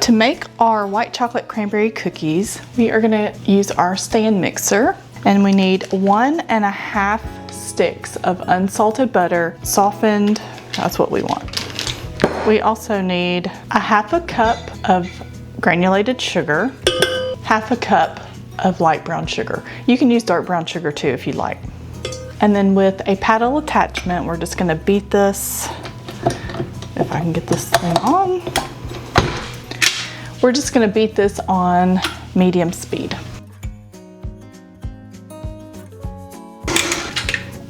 To make our white chocolate cranberry cookies, we are gonna use our stand mixer, and we need 1.5 sticks of unsalted butter, softened, that's what we want. We also need 1/2 cup of granulated sugar, 1/2 cup of light brown sugar. You can use dark brown sugar too if you like. And then with a paddle attachment, we're just gonna beat this, if I can get this thing on. We're just gonna beat this on medium speed.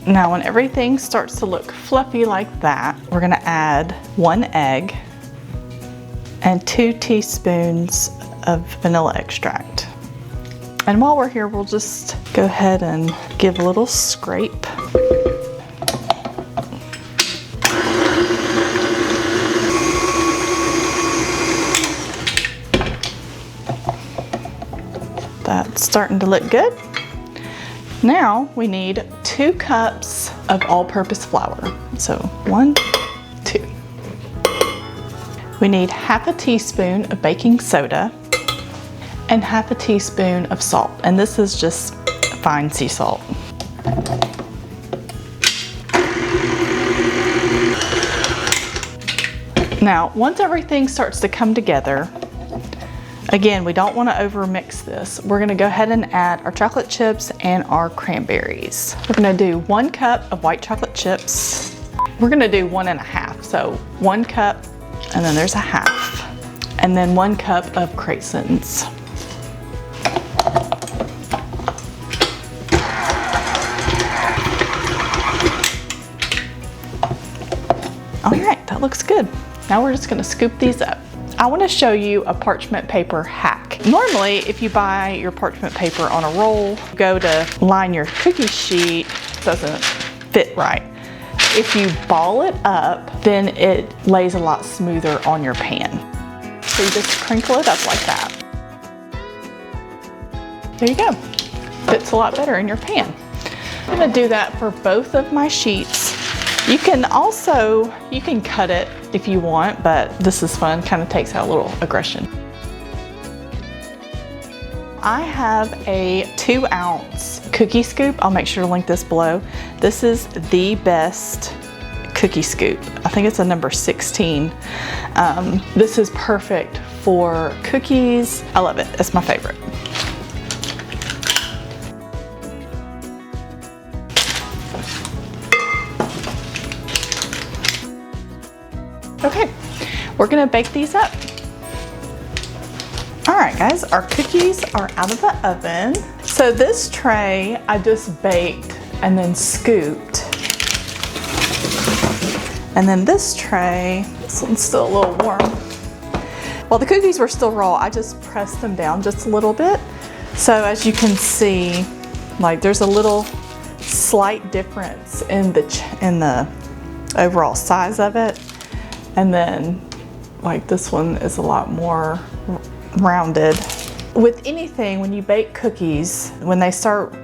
Now when everything starts to look fluffy like that, we're gonna add 1 egg and 2 teaspoons of vanilla extract. And while we're here, we'll just go ahead and give a little scrape. That's starting to look good. Now we need 2 cups of all-purpose flour. So 1, 2. We need 1/2 teaspoon of baking soda and 1/2 teaspoon of salt. And this is just fine sea salt. Now, once everything starts to come together, again, we don't want to over mix this. We're going to go ahead and add our chocolate chips and our cranberries. We're going to do 1 cup of white chocolate chips. We're going to do 1.5. So 1 cup, and then there's 1/2. And then 1 cup of craisins. All right, that looks good. Now we're just going to scoop these up. I want to show you a parchment paper hack. Normally, if you buy your parchment paper on a roll, go to line your cookie sheet, it doesn't fit right. If you ball it up, then it lays a lot smoother on your pan. So you just crinkle it up like that. There you go. Fits a lot better in your pan. I'm going to do that for both of my sheets. You can cut it if you want, but this is fun, kind of takes out a little aggression. I have a 2-ounce cookie scoop. I'll make sure to link this below. This is the best cookie scoop. I think it's a number 16. This is perfect for cookies. I love it, it's my favorite. Okay, we're gonna bake these up. All right, guys, our cookies are out of the oven. So this tray, I just baked and then scooped. And then this tray, this one's still a little warm. While the cookies were still raw, I just pressed them down just a little bit. So as you can see, like there's a little slight difference in the overall size of it. And then like this one is a lot more rounded. With anything, when you bake cookies, when they start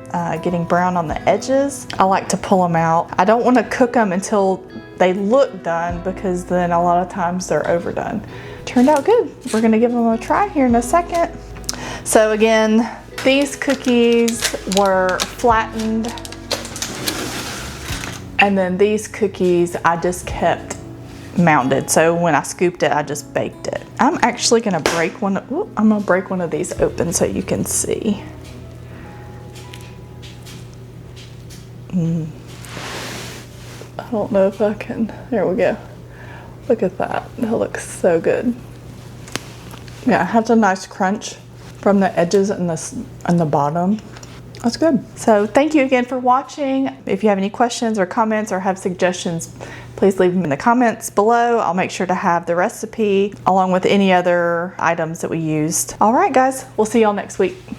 getting brown on the edges, I like to pull them out. I don't want to cook them until they look done, because then a lot of times they're overdone. Turned out good. We're gonna give them a try here in a second. So again, these cookies were flattened, and then these cookies I just kept mounded. So when I scooped it, I just baked it. I'm actually gonna break one. I'm gonna break one of these open so you can see. I don't know if I can. There we go. Look at that. That looks so good. Yeah, it has a nice crunch from the edges and the bottom. That's good. So thank you again for watching. If you have any questions or comments or have suggestions, please leave them in the comments below. I'll make sure to have the recipe along with any other items that we used. All right, guys, we'll see y'all next week.